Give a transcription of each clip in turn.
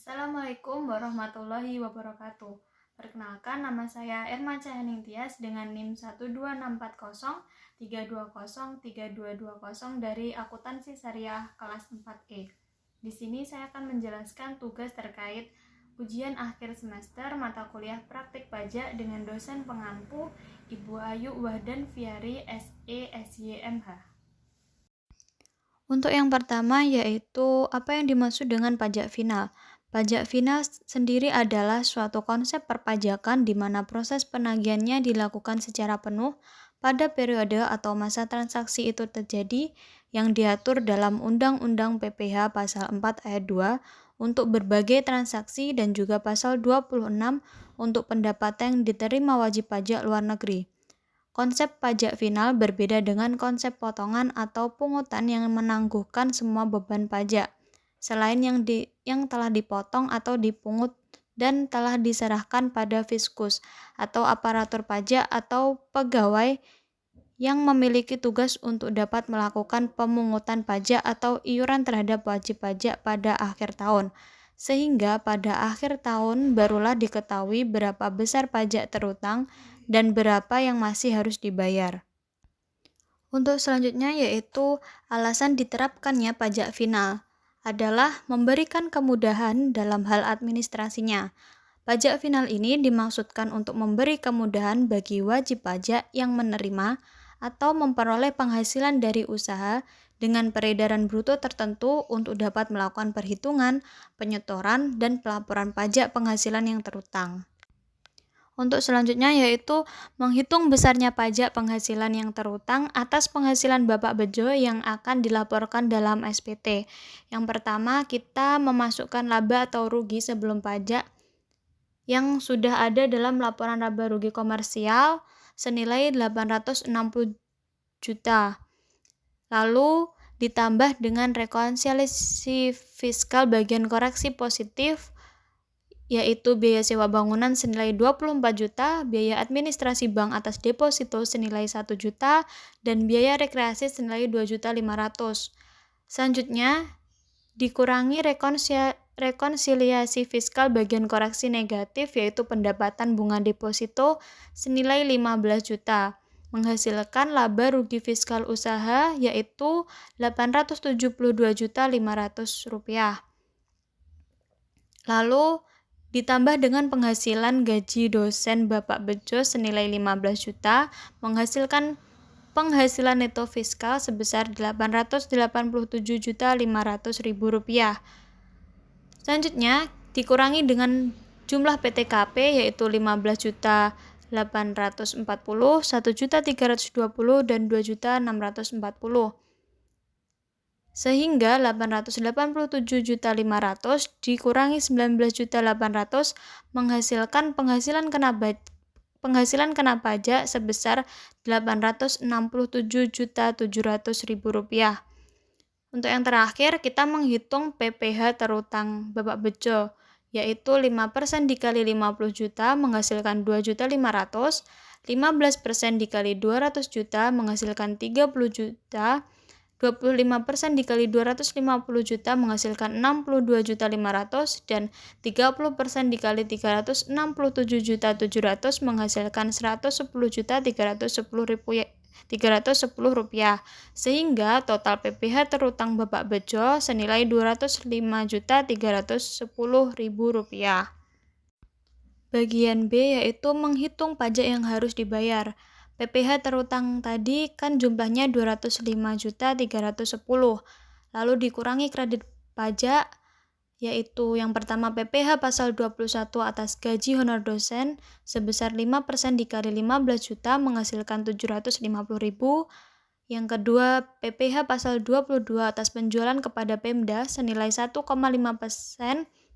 Assalamualaikum warahmatullahi wabarakatuh. Perkenalkan, nama saya Erma Cahaning Tias dengan NIM 1264032032220 dari Akuntansi Syariah kelas 4E. Di sini saya akan menjelaskan tugas terkait ujian akhir semester mata kuliah praktik pajak dengan dosen pengampu Ibu Ayu Wahdan Fiari SE SYMH. Untuk yang pertama yaitu apa yang dimaksud dengan pajak final. Pajak final sendiri adalah suatu konsep perpajakan di mana proses penagihannya dilakukan secara penuh pada periode atau masa transaksi itu terjadi yang diatur dalam Undang-Undang PPH Pasal 4 Ayat 2 untuk berbagai transaksi dan juga Pasal 26 untuk pendapatan yang diterima wajib pajak luar negeri. Konsep pajak final berbeda dengan konsep potongan atau pungutan yang menangguhkan semua beban pajak, selain yang telah dipotong atau dipungut dan telah diserahkan pada fiskus atau aparatur pajak atau pegawai yang memiliki tugas untuk dapat melakukan pemungutan pajak atau iuran terhadap wajib pajak pada akhir tahun. Sehingga pada akhir tahun barulah diketahui berapa besar pajak terutang dan berapa yang masih harus dibayar. Untuk selanjutnya yaitu alasan diterapkannya pajak final adalah memberikan kemudahan dalam hal administrasinya. Pajak final ini dimaksudkan untuk memberi kemudahan bagi wajib pajak yang menerima atau memperoleh penghasilan dari usaha dengan peredaran bruto tertentu untuk dapat melakukan perhitungan, penyetoran, dan pelaporan pajak penghasilan yang terutang. Untuk selanjutnya yaitu menghitung besarnya pajak penghasilan yang terutang atas penghasilan Bapak Bejo yang akan dilaporkan dalam SPT. Yang pertama, kita memasukkan laba atau rugi sebelum pajak yang sudah ada dalam laporan laba rugi komersial senilai 860 juta. Lalu ditambah dengan rekonsiliasi fiskal bagian koreksi positif yaitu biaya sewa bangunan senilai 24 juta, biaya administrasi bank atas deposito senilai 1 juta, dan biaya rekreasi senilai 2.500.000. Selanjutnya, dikurangi rekonsiliasi fiskal bagian koreksi negatif yaitu pendapatan bunga deposito senilai 15 juta, menghasilkan laba rugi fiskal usaha yaitu Rp872.500. Lalu ditambah dengan penghasilan gaji dosen Bapak Bejo senilai 15 juta, menghasilkan penghasilan neto fiskal sebesar Rp887.500.000. Selanjutnya, dikurangi dengan jumlah PTKP yaitu 15.840, 1.320, dan 2.640. Sehingga 887.500 dikurangi 19.800 menghasilkan penghasilan kena pajak sebesar Rp867.700.000. Untuk yang terakhir, kita menghitung PPH terutang Bapak Bejo, yaitu 5% dikali 50 juta menghasilkan 2.500.000, 15% dikali 200 juta menghasilkan 30 juta, 25% dikali 250 juta menghasilkan 62.500.000 dan 30% dikali 367.700 menghasilkan 110.310 rupiah. Sehingga total PPH terutang Bapak Bejo senilai 205.310.000 rupiah. Bagian B yaitu menghitung pajak yang harus dibayar. PPH terutang tadi kan jumlahnya 205.310. Lalu dikurangi kredit pajak yaitu yang pertama PPH pasal 21 atas gaji honor dosen sebesar 5% dikali 15 juta menghasilkan 750.000. Yang kedua PPH pasal 22 atas penjualan kepada Pemda senilai 1,5%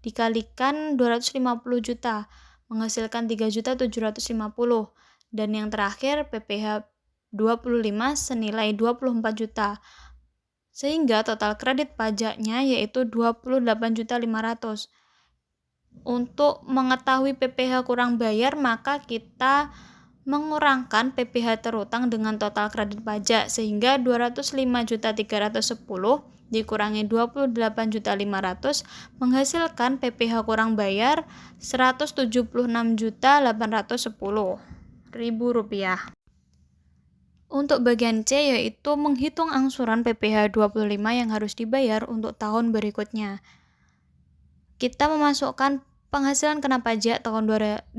dikalikan 250 juta menghasilkan 3.750.000. Dan yang terakhir PPH 25 senilai 24 juta. Sehingga total kredit pajaknya yaitu 28.500. Untuk mengetahui PPH kurang bayar, maka kita mengurangkan PPH terutang dengan total kredit pajak sehingga 205.310 dikurangi 28.500.000 menghasilkan PPh kurang bayar Rp176.810.000. Untuk bagian C yaitu menghitung angsuran PPh 25 yang harus dibayar untuk tahun berikutnya. Kita memasukkan penghasilan kena pajak tahun 2010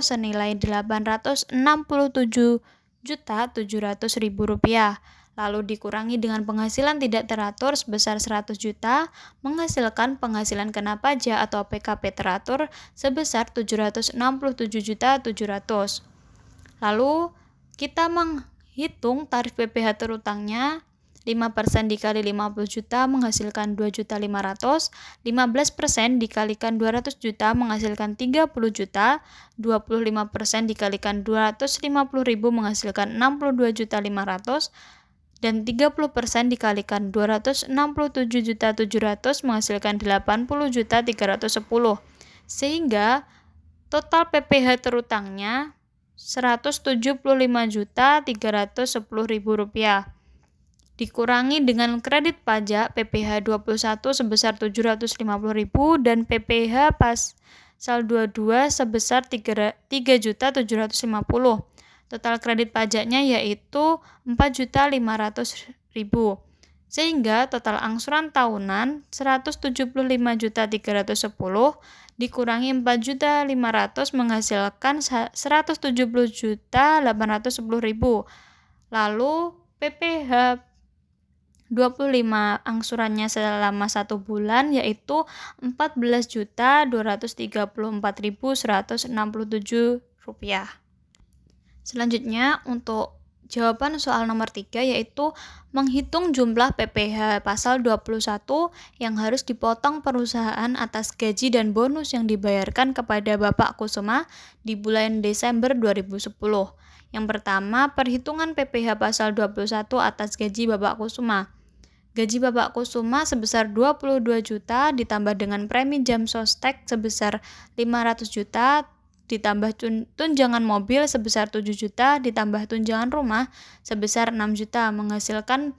senilai Rp867.700.000, lalu dikurangi dengan penghasilan tidak teratur sebesar 100 juta, menghasilkan penghasilan kena pajak atau PKP teratur sebesar Rp767.700.000. Lalu kita menghitung tarif PPh terutangnya. 5% dikali 50 juta menghasilkan 2.500.000, 15% dikalikan 200 juta menghasilkan 30 juta, 25% dikalikan 250.000 menghasilkan 62.500.000, dan 30% dikalikan 267.700 menghasilkan 80.310.000. Sehingga total PPh terutangnya Rp175.310.000. Dikurangi dengan kredit pajak PPh 21 sebesar 750.000 dan PPh pasal 22 sebesar 3.750.000. Total kredit pajaknya yaitu 4.500.000. Sehingga total angsuran tahunan 175.310 dikurangi 4.500.000 menghasilkan 170.810.000. Lalu PPh 25 angsurannya selama 1 bulan yaitu Rp14.234.167. Selanjutnya untuk jawaban soal nomor 3 yaitu menghitung jumlah PPh pasal 21 yang harus dipotong perusahaan atas gaji dan bonus yang dibayarkan kepada Bapak Kusuma di bulan Desember 2010. Yang pertama, perhitungan PPh pasal 21 atas gaji Bapak Kusuma. Gaji Bapak Kusuma sebesar 22 juta ditambah dengan premi jam sostek sebesar 500 juta ditambah tunjangan mobil sebesar 7 juta ditambah tunjangan rumah sebesar 6 juta menghasilkan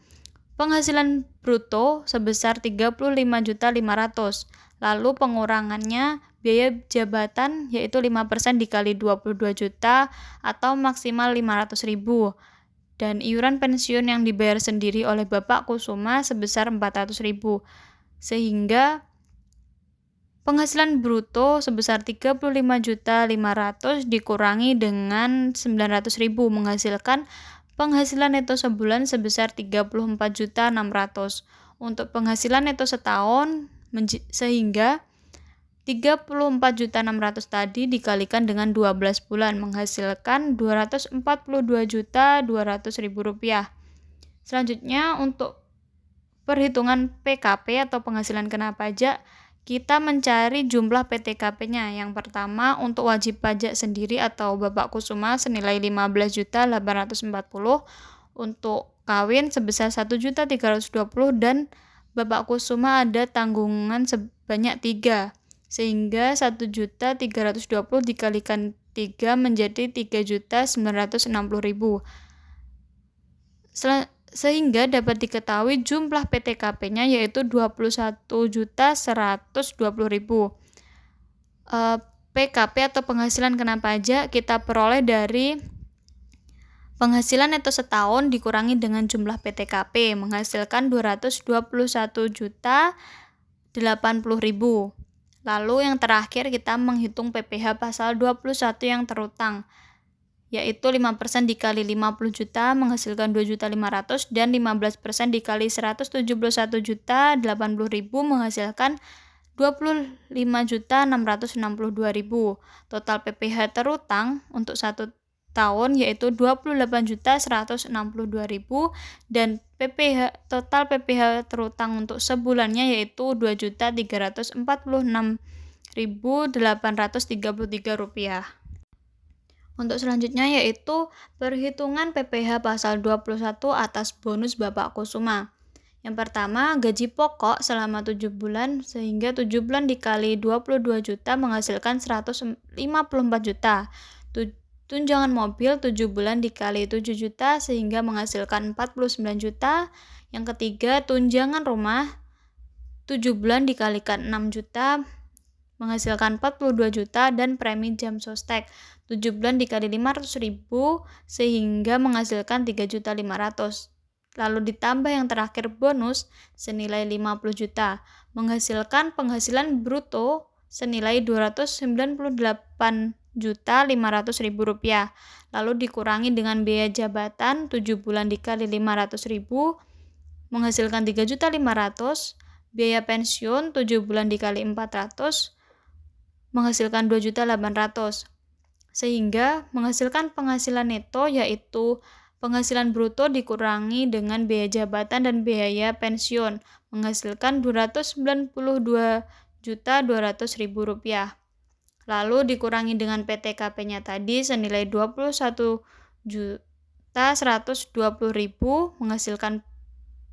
penghasilan bruto sebesar 35.500.000. Lalu pengurangannya biaya jabatan yaitu 5% dikali 22 juta atau maksimal 500.000. Dan iuran pensiun yang dibayar sendiri oleh Bapak Kusuma sebesar 400.000. Sehingga penghasilan bruto sebesar 35.500.000 dikurangi dengan 900.000 menghasilkan penghasilan neto sebulan sebesar 34.600.000. Untuk penghasilan neto setahun sehingga 34.600.000 tadi dikalikan dengan 12 bulan menghasilkan Rp242.200.000. Selanjutnya untuk perhitungan PKP atau penghasilan kena pajak, kita mencari jumlah PTKP-nya. Yang pertama untuk wajib pajak sendiri atau Bapak Kusuma senilai 15.840.000, untuk kawin sebesar 1.320.000 dan Bapak Kusuma ada tanggungan sebanyak 3. Sehingga 1.320.000 dikalikan 3 menjadi 3.960.000. Sehingga dapat diketahui jumlah PTKP-nya yaitu 21.120.000. PKP atau penghasilan kena pajak kita peroleh dari penghasilan neto setahun dikurangi dengan jumlah PTKP menghasilkan 221.080.000. Lalu yang terakhir kita menghitung PPh pasal 21 yang terutang, yaitu 5% dikali 50 juta menghasilkan 2.500.000 dan 15% dikali 171.080.000 menghasilkan 25.662.000. Total PPh terutang untuk 1 tahun yaitu 28.162.000 dan total PPh terutang untuk sebulannya yaitu Rp2.346.833. Untuk selanjutnya yaitu perhitungan PPh pasal 21 atas bonus Bapak Kusuma. Yang pertama, gaji pokok selama 7 bulan sehingga 7 bulan dikali 22 juta menghasilkan 154 juta. Tunjangan mobil 7 bulan dikali 7 juta sehingga menghasilkan 49 juta. Yang ketiga, tunjangan rumah 7 bulan dikalikan 6 juta menghasilkan 42 juta, dan premi jam sostek 7 bulan dikali 500.000 sehingga menghasilkan 3.500.000. Lalu ditambah yang terakhir bonus senilai 50 juta menghasilkan penghasilan bruto senilai 298.500.000 rupiah. Lalu dikurangi dengan biaya jabatan 7 bulan dikali 500.000 menghasilkan 3.500.000, biaya pensiun 7 bulan dikali 400 menghasilkan 2.800.000, sehingga menghasilkan penghasilan neto yaitu penghasilan bruto dikurangi dengan biaya jabatan dan biaya pensiun menghasilkan 292.200.000 rupiah. Lalu dikurangi dengan PTKP-nya tadi senilai 21.120.000 menghasilkan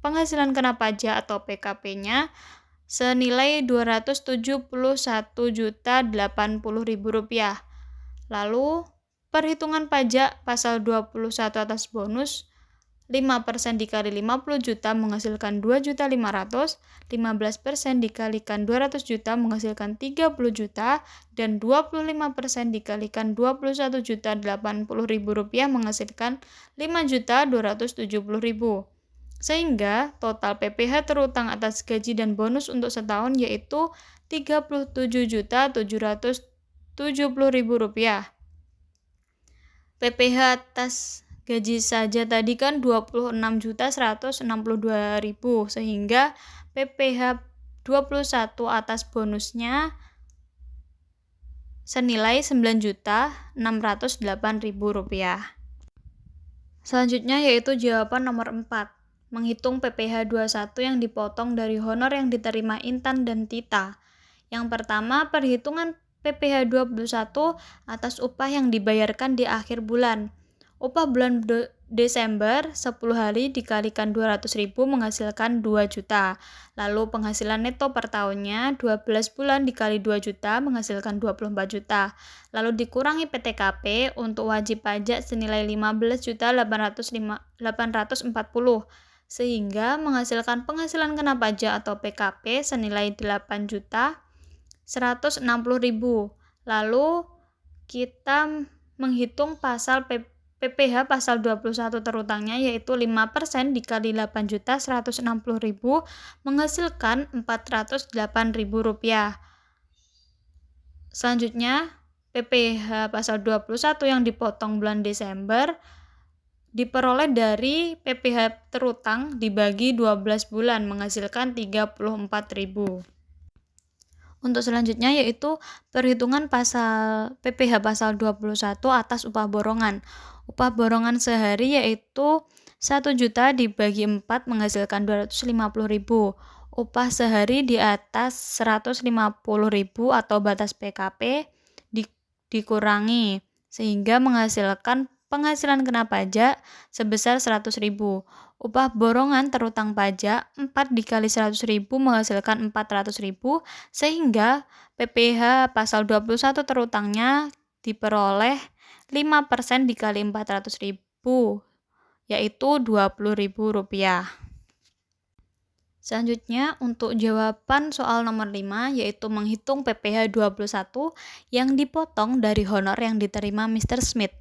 penghasilan kena pajak atau PKP-nya senilai 271.080.000 rupiah. Lalu perhitungan pajak pasal 21 atas bonus 5% dikali 50 juta menghasilkan 2.500.000, 15% dikalikan 200 juta menghasilkan 30 juta, dan 25% dikalikan 21.080.000 rupiah menghasilkan 5.270.000. Sehingga total PPh terutang atas gaji dan bonus untuk setahun yaitu 37.770.000 rupiah. PPh atas gaji saja tadi kan 26.162.000, sehingga PPh 21 atas bonusnya senilai 9.608.000 rupiah. Selanjutnya yaitu jawaban nomor 4. Menghitung PPh 21 yang dipotong dari honor yang diterima Intan dan Tita. Yang pertama, perhitungan PPh 21 atas upah yang dibayarkan di akhir bulan. Upah bulan Desember 10 hari dikalikan 200.000 menghasilkan 2 juta. Lalu penghasilan neto per tahunnya 12 bulan dikali 2 juta menghasilkan 24 juta. Lalu dikurangi PTKP untuk wajib pajak senilai 15.840 sehingga menghasilkan penghasilan kena pajak atau PKP senilai 8.160.000. Lalu kita menghitung pasal PPh pasal 21 terutangnya yaitu 5% dikali 8.160.000 menghasilkan 408.000 rupiah. Selanjutnya PPh pasal 21 yang dipotong bulan Desember diperoleh dari PPh terutang dibagi 12 bulan menghasilkan 34.000. Untuk selanjutnya yaitu perhitungan pasal PPh pasal 21 atas upah borongan. Upah borongan sehari yaitu 1 juta dibagi 4 menghasilkan 250.000. Upah sehari di atas 150.000 atau batas PKP dikurangi sehingga menghasilkan penghasilan kena pajak sebesar 100.000. Upah borongan terutang pajak 4 dikali 100.000 menghasilkan 400.000 sehingga PPh pasal 21 terutangnya diperoleh 5% dikali 400.000 yaitu 20.000 rupiah. Selanjutnya untuk jawaban soal nomor 5 yaitu menghitung PPh 21 yang dipotong dari honor yang diterima Mr. Smith.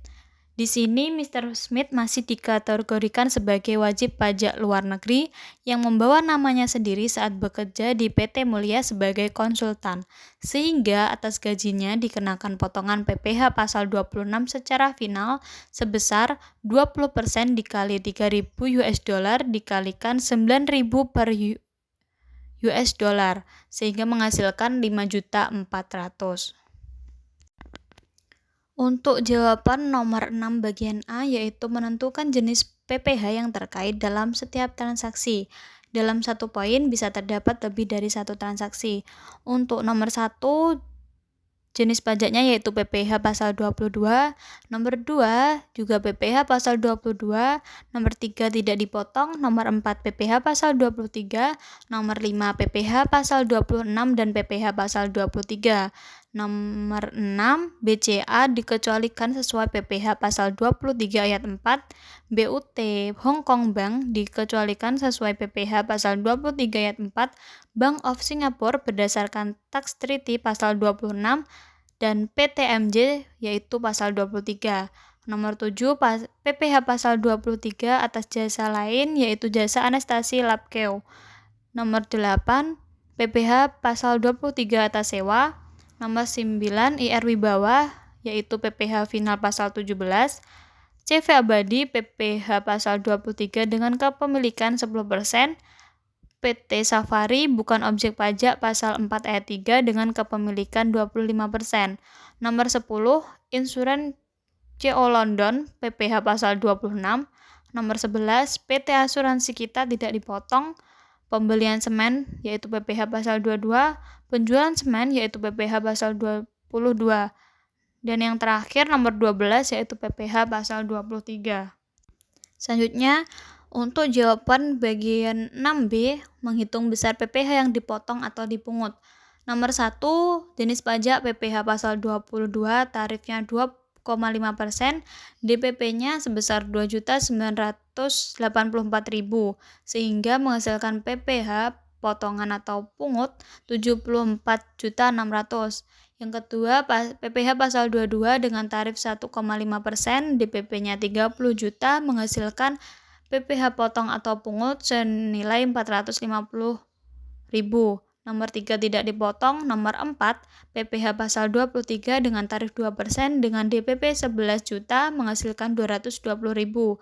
Di sini Mr. Smith masih dikategorikan sebagai wajib pajak luar negeri yang membawa namanya sendiri saat bekerja di PT Mulia sebagai konsultan, sehingga atas gajinya dikenakan potongan PPh pasal 26 secara final sebesar 20% dikali 3.000 US dollar dikalikan 9.000 per US dollar, sehingga menghasilkan 5.400.000. Untuk jawaban nomor 6 bagian A yaitu menentukan jenis PPh yang terkait dalam setiap transaksi. Dalam satu poin bisa terdapat lebih dari satu transaksi. Untuk nomor 1 jenis pajaknya yaitu PPh pasal 22, nomor 2 juga PPh pasal 22, nomor 3 tidak dipotong, nomor 4 PPh pasal 23, nomor 5 PPh pasal 26 dan PPh pasal 23. Nomor 6 BCA dikecualikan sesuai PPh pasal 23 ayat 4, BUT Hong Kong Bank dikecualikan sesuai PPh pasal 23 ayat 4, Bank of Singapore berdasarkan Tax Treaty pasal 26 dan PTMJ yaitu pasal 23. Nomor 7 PPh pasal 23 atas jasa lain yaitu jasa anestesi Labkeo. Nomor 8 PPh pasal 23 atas sewa. Nomor 9 IR Wibawa yaitu PPh final pasal 17. CV Abadi PPh pasal 23 dengan kepemilikan 10%. PT Safari bukan objek pajak pasal 4 ayat 3 dengan kepemilikan 25%. Nomor 10 Insuran CO London PPh pasal 26. Nomor 11 PT Asuransi Kita tidak dipotong. Pembelian semen yaitu PPh pasal 22, penjualan semen yaitu PPh pasal 22. Dan yang terakhir nomor 12 yaitu PPh pasal 23. Selanjutnya untuk jawaban bagian 6B menghitung besar PPh yang dipotong atau dipungut. Nomor 1 jenis pajak PPh pasal 22 tarifnya 2,5%, DPP-nya sebesar 2.984.000 sehingga menghasilkan PPh potongan atau pungut 74.600. Yang kedua, PPh pasal 22 dengan tarif 1,5%, DPP-nya 30 juta menghasilkan PPh potong atau pungut senilai 450.000. Nomor 3 tidak dipotong. Nomor 4 PPh pasal 23 dengan tarif 2% dengan DPP 11 juta menghasilkan 220.000.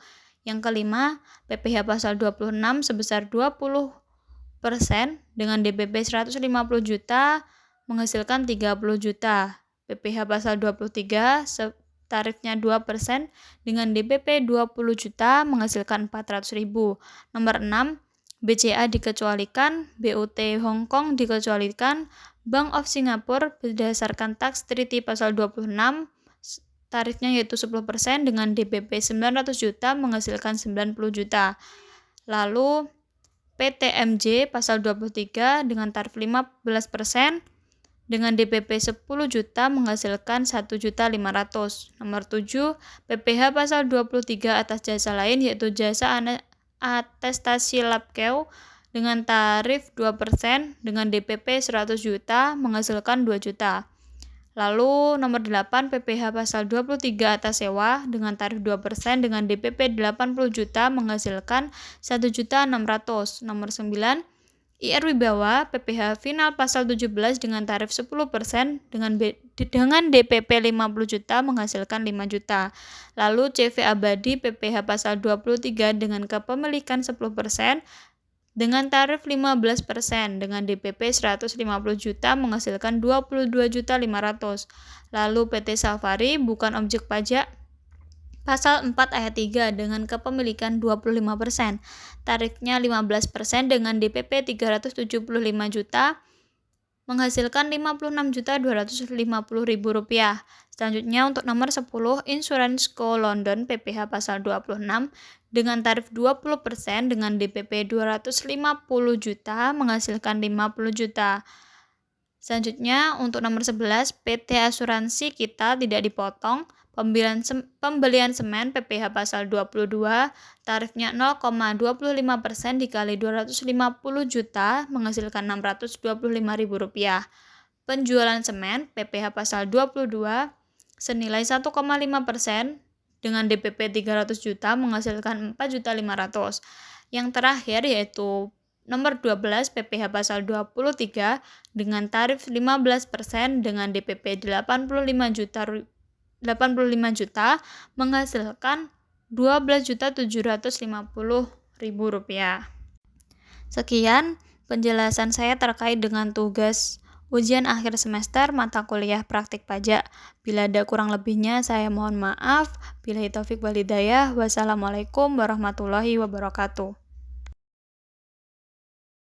Yang kelima PPh pasal 26 sebesar 20% dengan DPP 150 juta menghasilkan 30 juta. PPh pasal 23 tarifnya 2% dengan DPP 20 juta menghasilkan 400.000. Nomor 6 BCA dikecualikan, BUT Hong Kong dikecualikan, Bank of Singapore berdasarkan Tax Treaty pasal 26 tarifnya yaitu 10% dengan DPP 900 juta menghasilkan 90 juta. Lalu PTMJ pasal 23 dengan tarif 15% dengan DPP 10 juta menghasilkan 1.500.000. Nomor 7 PPh pasal 23 atas jasa lain yaitu jasa atestasi Labkeo dengan tarif 2% dengan DPP 100 juta menghasilkan 2 juta. Lalu nomor 8 PPh pasal 23 atas sewa dengan tarif 2% dengan DPP 80 juta menghasilkan 1.600.000. Nomor 9 IR Wibawa PPh final pasal 17 dengan tarif 10% dengan DPP 50 juta menghasilkan 5 juta. Lalu CV Abadi PPh pasal 23 dengan kepemilikan 10% dengan tarif 15% dengan DPP 150 juta menghasilkan 22.500.000. Lalu PT Safari bukan objek pajak pasal 4 ayat 3 dengan kepemilikan 25%, tarifnya 15% dengan DPP 375 juta menghasilkan 56.250.000 rupiah. Selanjutnya untuk nomor 10 Insurance Co London PPh pasal 26 dengan tarif 20% dengan DPP 250 juta menghasilkan 50 juta. Selanjutnya untuk nomor 11 PT Asuransi Kita tidak dipotong. Pembelian semen PPh pasal 22 tarifnya 0,25% dikali 250 juta menghasilkan 625.000 rupiah. Penjualan semen PPh pasal 22 senilai 1,5% dengan DPP 300 juta menghasilkan 4.500.000. Yang terakhir yaitu nomor 12 PPh pasal 23 dengan tarif 15% dengan DPP 85 juta menghasilkan 12.750.000 rupiah. Sekian penjelasan saya terkait dengan tugas ujian akhir semester mata kuliah praktik pajak. Bila ada kurang lebihnya saya mohon maaf. Billahi taufik wal hidayah. Wassalamualaikum warahmatullahi wabarakatuh.